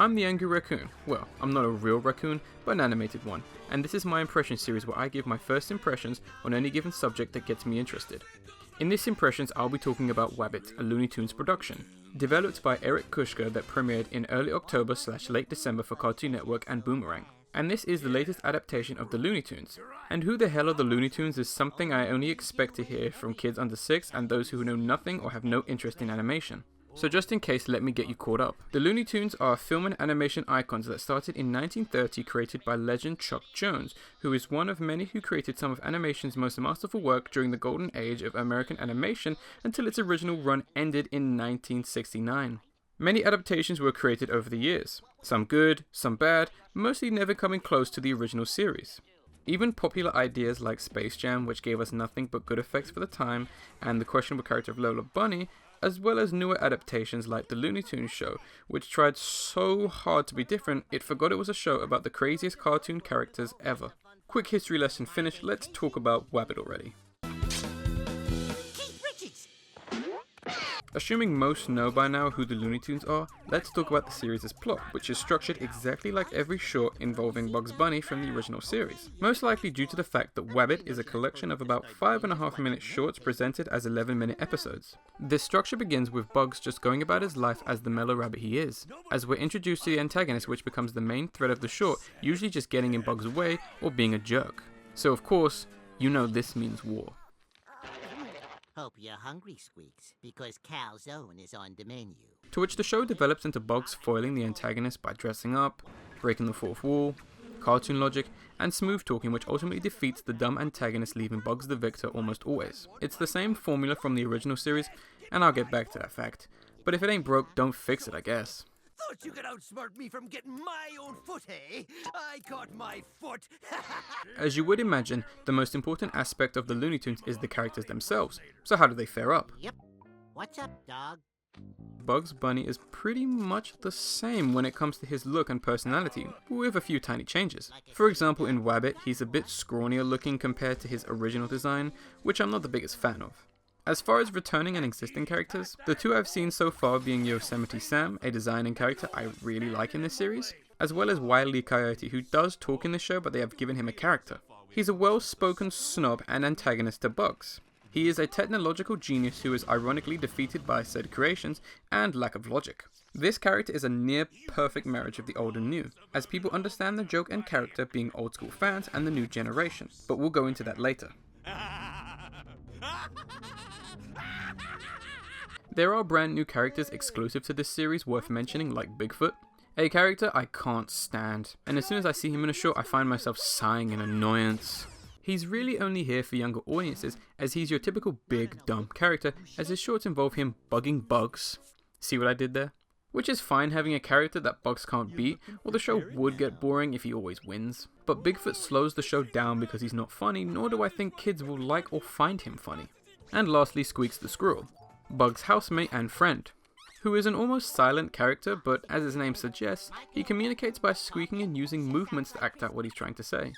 I'm the Angry Raccoon. Well, I'm not a real raccoon, but an animated one, and this is my impression series where I give my first impressions on any given subject that gets me interested. In this impressions, I'll be talking about Wabbit, a Looney Tunes production. Developed by Eric Kushka that premiered in early October/late December for Cartoon Network and Boomerang. And this is the latest adaptation of the Looney Tunes. And who the hell are the Looney Tunes is something I only expect to hear from kids under 6 and those who know nothing or have no interest in animation. So just in case, let me get you caught up. The Looney Tunes are film and animation icons that started in 1930, created by legend Chuck Jones, who is one of many who created some of animation's most masterful work during the golden age of American animation until its original run ended in 1969. Many adaptations were created over the years, some good, some bad, mostly never coming close to the original series. Even popular ideas like Space Jam, which gave us nothing but good effects for the time, and the questionable character of Lola Bunny, as well as newer adaptations like the Looney Tunes show, which tried so hard to be different, it forgot it was a show about the craziest cartoon characters ever. Quick history lesson finished, let's talk about Wabbit already. Assuming most know by now who the Looney Tunes are, let's talk about the series' plot, which is structured exactly like every short involving Bugs Bunny from the original series. Most likely due to the fact that Wabbit is a collection of about 5.5-minute shorts presented as 11-minute episodes. This structure begins with Bugs just going about his life as the mellow rabbit he is, as we're introduced to the antagonist, which becomes the main thread of the short, usually just getting in Bugs' way or being a jerk. So of course, you know this means war. Hope you're hungry, Squeaks, because calzone is on the menu. To which the show develops into Bugs foiling the antagonist by dressing up, breaking the fourth wall, cartoon logic, and smooth talking, which ultimately defeats the dumb antagonist, leaving Bugs the victor almost always. It's the same formula from the original series, and I'll get back to that fact. But if it ain't broke, don't fix it, I guess. Thought you could outsmart me from getting my own foot, eh? I got my foot! As you would imagine, the most important aspect of the Looney Tunes is the characters themselves. So how do they fare up? Yep. What's up, dog? Bugs Bunny is pretty much the same when it comes to his look and personality, with a few tiny changes. For example, in Wabbit, he's a bit scrawnier looking compared to his original design, which I'm not the biggest fan of. As far as returning and existing characters, the two I've seen so far being Yosemite Sam, a design and character I really like in this series, as well as Wile E. Coyote, who does talk in the show but they have given him a character. He's a well-spoken snob and antagonist to Bugs. He is a technological genius who is ironically defeated by said creations and lack of logic. This character is a near-perfect marriage of the old and new, as people understand the joke and character being old-school fans and the new generation, but we'll go into that later. There are brand new characters exclusive to this series worth mentioning, like Bigfoot, a character I can't stand, and as soon as I see him in a short I find myself sighing in annoyance. He's really only here for younger audiences, as he's your typical big dumb character, as his shorts involve him bugging Bugs. See what I did there? Which is fine having a character that Bugs can't beat, or the show would get boring if he always wins. But Bigfoot slows the show down because he's not funny, nor do I think kids will like or find him funny. And lastly, Squeaks the Squirrel, Bugs' housemate and friend, who is an almost silent character, but as his name suggests, he communicates by squeaking and using movements to act out what he's trying to say.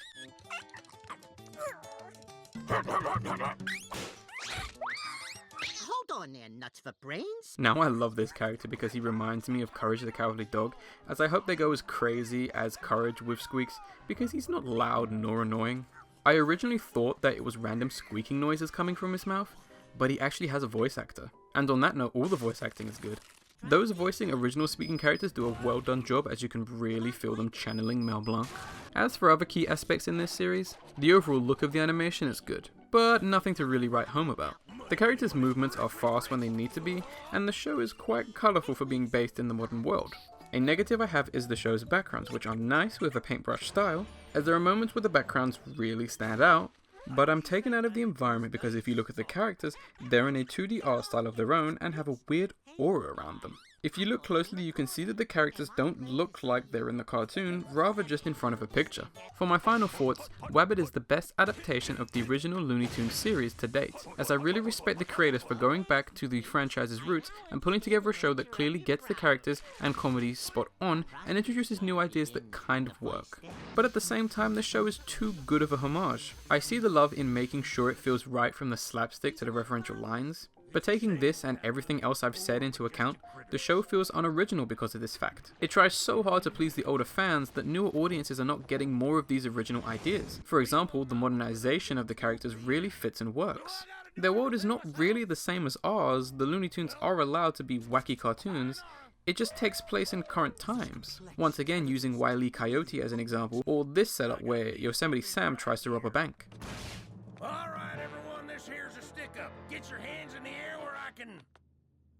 Hold on there, nuts for brains. Now I love this character because he reminds me of Courage the Cowardly Dog, as I hope they go as crazy as Courage with Squeaks, because he's not loud nor annoying. I originally thought that it was random squeaking noises coming from his mouth, but he actually has a voice actor. And on that note, all the voice acting is good. Those voicing original speaking characters do a well done job, as you can really feel them channeling Mel Blanc. As for other key aspects in this series, the overall look of the animation is good, but nothing to really write home about. The characters' movements are fast when they need to be, and the show is quite colourful for being based in the modern world. A negative I have is the show's backgrounds, which are nice with a paintbrush style, as there are moments where the backgrounds really stand out, but I'm taken out of the environment because if you look at the characters, they're in a 2D art style of their own and have a weird aura around them. If you look closely, you can see that the characters don't look like they're in the cartoon, rather just in front of a picture. For my final thoughts, Wabbit is the best adaptation of the original Looney Tunes series to date, as I really respect the creators for going back to the franchise's roots and putting together a show that clearly gets the characters and comedy spot on and introduces new ideas that kind of work. But at the same time, the show is too good of a homage. I see the love in making sure it feels right from the slapstick to the referential lines. But taking this and everything else I've said into account, the show feels unoriginal because of this fact. It tries so hard to please the older fans that newer audiences are not getting more of these original ideas. For example, the modernization of the characters really fits and works. Their world is not really the same as ours. The Looney Tunes are allowed to be wacky cartoons. It just takes place in current times. Once again, using Wile E. Coyote as an example, or this setup where Yosemite Sam tries to rob a bank. Alright, everyone, this here's a stick-up. Get your hands in the air where I can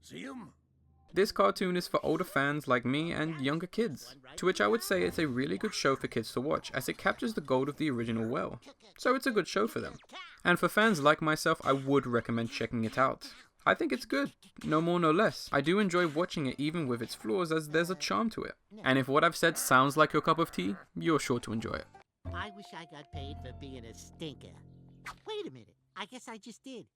see 'em. This cartoon is for older fans like me and younger kids, to which I would say it's a really good show for kids to watch as it captures the gold of the original well. So it's a good show for them. And for fans like myself, I would recommend checking it out. I think it's good, no more no less. I do enjoy watching it even with its flaws as there's a charm to it. And if what I've said sounds like your cup of tea, you're sure to enjoy it. I wish I got paid for being a stinker. Wait a minute, I guess I just did.